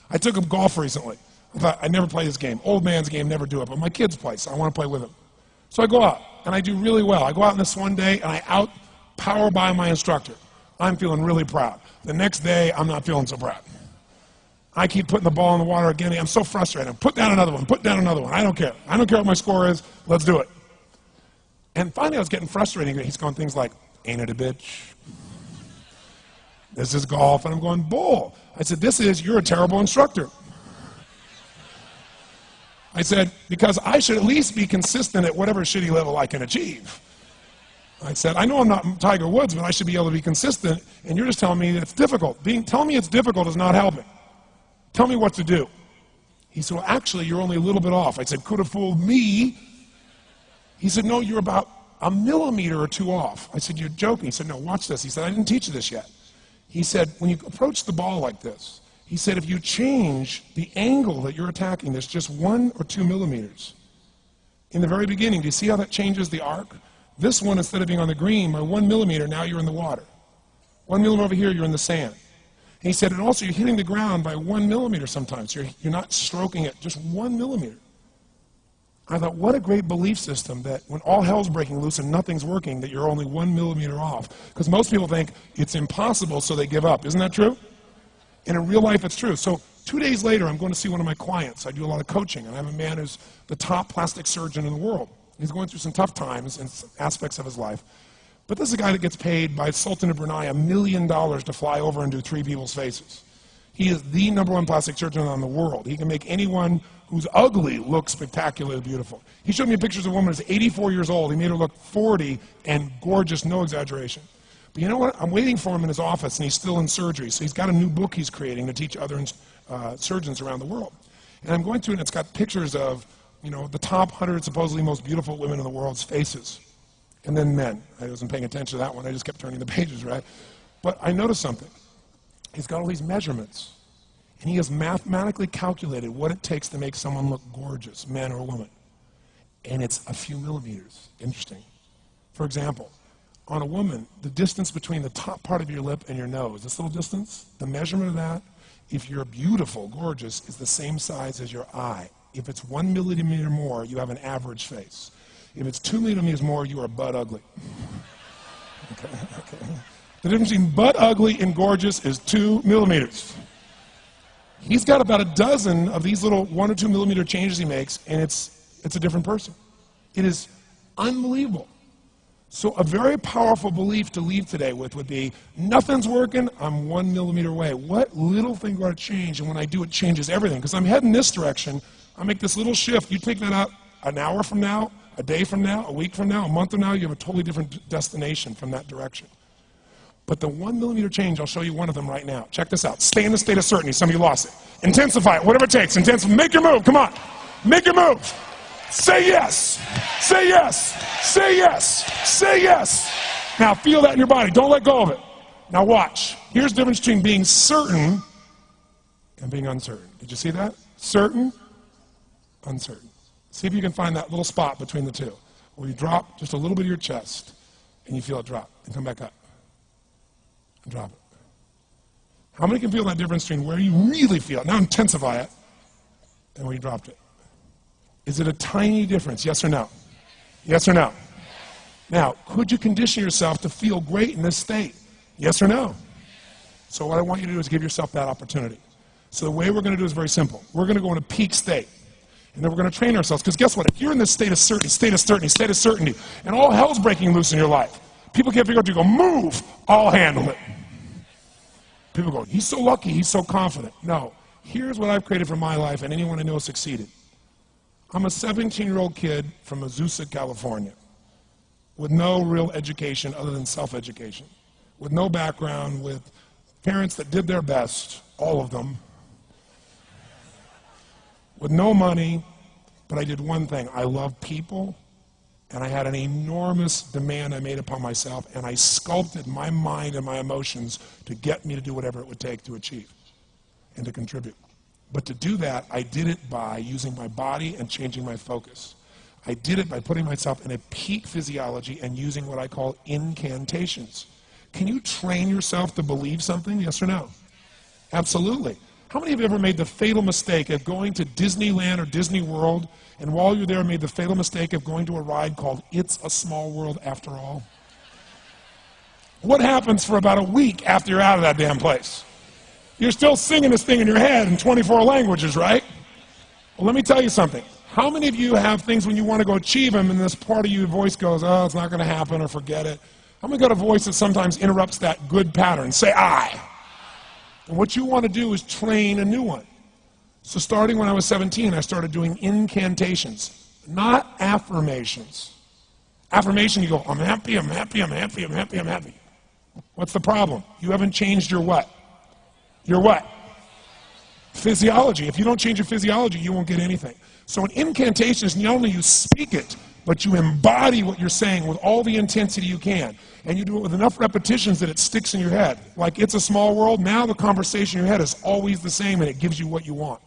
I took him golf recently. I thought, I'd never play this game. Old man's game, never do it. But my kids play, so I want to play with them. So I go out, and I do really well. I go out on this one day, and I out-power by my instructor. I'm feeling really proud. The next day, I'm not feeling so proud. I keep putting the ball in the water again. I'm so frustrated. Put down another one. Put down another one. I don't care. I don't care what my score is. Let's do it. And finally, I was getting frustrated. He's going things like, ain't it a bitch? This is golf. And I'm going, bull. I said, you're a terrible instructor. I said, because I should at least be consistent at whatever shitty level I can achieve. I said, I know I'm not Tiger Woods, but I should be able to be consistent, and you're just telling me that it's difficult. Telling me it's difficult is not helping. Tell me what to do. He said, well, actually, you're only a little bit off. I said, could have fooled me. He said, no, you're about a millimeter or two off. I said, you're joking. He said, no, watch this. He said, I didn't teach you this yet. He said, when you approach the ball like this, he said, if you change the angle that you're attacking this just 1 or 2 millimeters, in the very beginning, do you see how that changes the arc? This one, instead of being on the green, by 1 millimeter, now you're in the water. 1 millimeter over here, you're in the sand. And he said, and also you're hitting the ground by 1 millimeter sometimes. You're not stroking it, just 1 millimeter. I thought, what a great belief system that when all hell's breaking loose and nothing's working, that you're only 1 millimeter off. Because most people think it's impossible, so they give up. Isn't that true? And in real life, it's true. So 2 days later, I'm going to see one of my clients. I do a lot of coaching, and I have a man who's the top plastic surgeon in the world. He's going through some tough times in aspects of his life. But this is a guy that gets paid by Sultan of Brunei $1 million to fly over and do 3 people's faces. He is the #1 plastic surgeon in the world. He can make anyone who's ugly look spectacularly beautiful. He showed me pictures of a woman who's 84 years old. He made her look 40 and gorgeous, no exaggeration. But you know what? I'm waiting for him in his office, and he's still in surgery. So he's got a new book he's creating to teach other surgeons around the world. And I'm going through it, and it's got pictures of, the top 100 supposedly most beautiful women in the world's faces. And then men. I wasn't paying attention to that one. I just kept turning the pages, right? But I noticed something. He's got all these measurements. And he has mathematically calculated what it takes to make someone look gorgeous, man or woman. And it's a few millimeters. Interesting. For example, on a woman, the distance between the top part of your lip and your nose, this little distance, the measurement of that, if you're beautiful, gorgeous, is the same size as your eye. If it's 1 millimeter more, you have an average face. If it's 2 millimeters more, you are butt ugly. Okay. The difference between butt ugly and gorgeous is 2 millimeters. He's got about a dozen of these little 1 or 2 millimeter changes he makes, and it's a different person. It is unbelievable. So a very powerful belief to leave today with would be, nothing's working, I'm 1 millimeter away. What little thing got to change? And when I do, it changes everything. Because I'm heading this direction, I make this little shift. You take that out an hour from now, a day from now, a week from now, a month from now, you have a totally different destination from that direction. But the 1 millimeter change, I'll show you one of them right now. Check this out. Stay in the state of certainty. Some of you lost it. Intensify it, whatever it takes. Make your move. Come on. Make your move. Say yes. Say yes. Say yes. Say yes. Now feel that in your body. Don't let go of it. Now watch. Here's the difference between being certain and being uncertain. Did you see that? Certain, uncertain. See if you can find that little spot between the two, where you drop just a little bit of your chest, and you feel it drop, and come back up, and drop it. How many can feel that difference between where you really feel it, now intensify it, and where you dropped it? Is it a tiny difference, yes or no? Yes or no? Now, could you condition yourself to feel great in this state? Yes or no? So what I want you to do is give yourself that opportunity. So the way we're going to do is very simple. We're going to go in a peak state. And then we're going to train ourselves. Because guess what? If you're in this state of certainty, and all hell's breaking loose in your life, people can't figure out, you go, move, I'll handle it. People go, he's so lucky, he's so confident. No. Here's what I've created for my life, and anyone I know succeeded. I'm a 17-year-old kid from Azusa, California, with no real education other than self-education, with no background, with parents that did their best, all of them, with no money, but I did one thing. I love people, and I had an enormous demand I made upon myself, and I sculpted my mind and my emotions to get me to do whatever it would take to achieve and to contribute. But to do that, I did it by using my body and changing my focus. I did it by putting myself in a peak physiology and using what I call incantations. Can you train yourself to believe something, yes or no? Absolutely. How many of you ever made the fatal mistake of going to Disneyland or Disney World, and while you're there made the fatal mistake of going to a ride called It's a Small World After All? What happens for about a week after you're out of that damn place? You're still singing this thing in your head in 24 languages, right? Well, let me tell you something. How many of you have things when you want to go achieve them and this part of your voice goes, oh, it's not going to happen, or forget it? How many got a voice that sometimes interrupts that good pattern? Say I. And what you want to do is train a new one. So starting when I was 17, I started doing incantations, not affirmations. Affirmation, you go, I'm happy, I'm happy, I'm happy, I'm happy, I'm happy. What's the problem? You haven't changed your what? Your what? Physiology. If you don't change your physiology, you won't get anything. So an incantation is not only you speak it, but you embody what you're saying with all the intensity you can. And you do it with enough repetitions that it sticks in your head. Like It's a Small World, now the conversation in your head is always the same and it gives you what you want.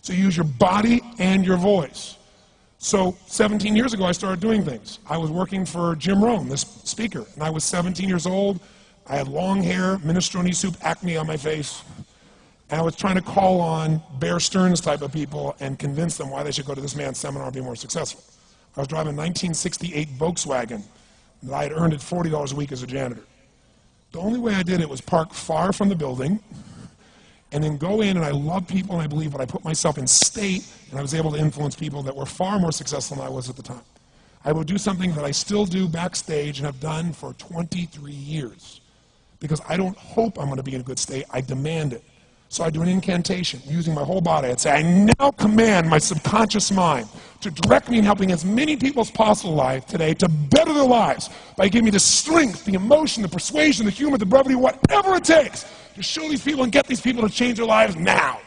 So you use your body and your voice. So 17 years ago I started doing things. I was working for Jim Rohn, this speaker, and I was 17 years old. I had long hair, minestrone soup, acne on my face. And I was trying to call on Bear Stearns type of people and convince them why they should go to this man's seminar and be more successful. I was driving a 1968 Volkswagen that I had earned at $40 a week as a janitor. The only way I did it was park far from the building and then go in, and I love people and I believe, but I put myself in state and I was able to influence people that were far more successful than I was at the time. I would do something that I still do backstage and have done for 23 years because I don't hope I'm going to be in a good state, I demand it. So I do an incantation using my whole body. I'd say, I now command my subconscious mind to direct me in helping as many people as possible alive today to better their lives by giving me the strength, the emotion, the persuasion, the humor, the brevity, whatever it takes to show these people and get these people to change their lives now.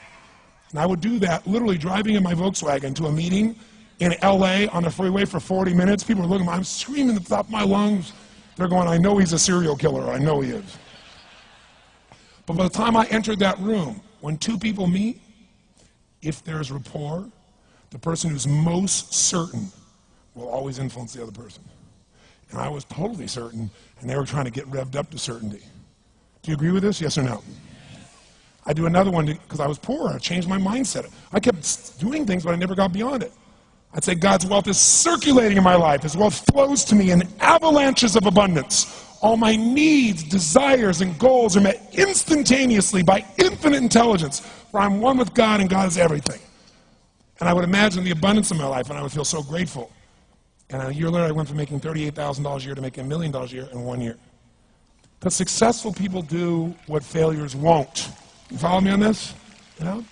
And I would do that literally driving in my Volkswagen to a meeting in LA on the freeway for 40 minutes. People are looking at me, I'm screaming at the top of my lungs. They're going, I know he's a serial killer, I know he is. But by the time I entered that room, when two people meet, if there's rapport, the person who's most certain will always influence the other person. And I was totally certain, and they were trying to get revved up to certainty. Do you agree with this? Yes or no? I do another one because I was poor. I changed my mindset. I kept doing things, but I never got beyond it. I'd say God's wealth is circulating in my life. His wealth flows to me in avalanches of abundance. All my needs, desires, and goals are met instantaneously by infinite intelligence, for I'm one with God and God is everything. And I would imagine the abundance in my life, and I would feel so grateful. And a year later, I went from making $38,000 a year to making $1 million a year in 1 year. Because successful people do what failures won't. You follow me on this? You know?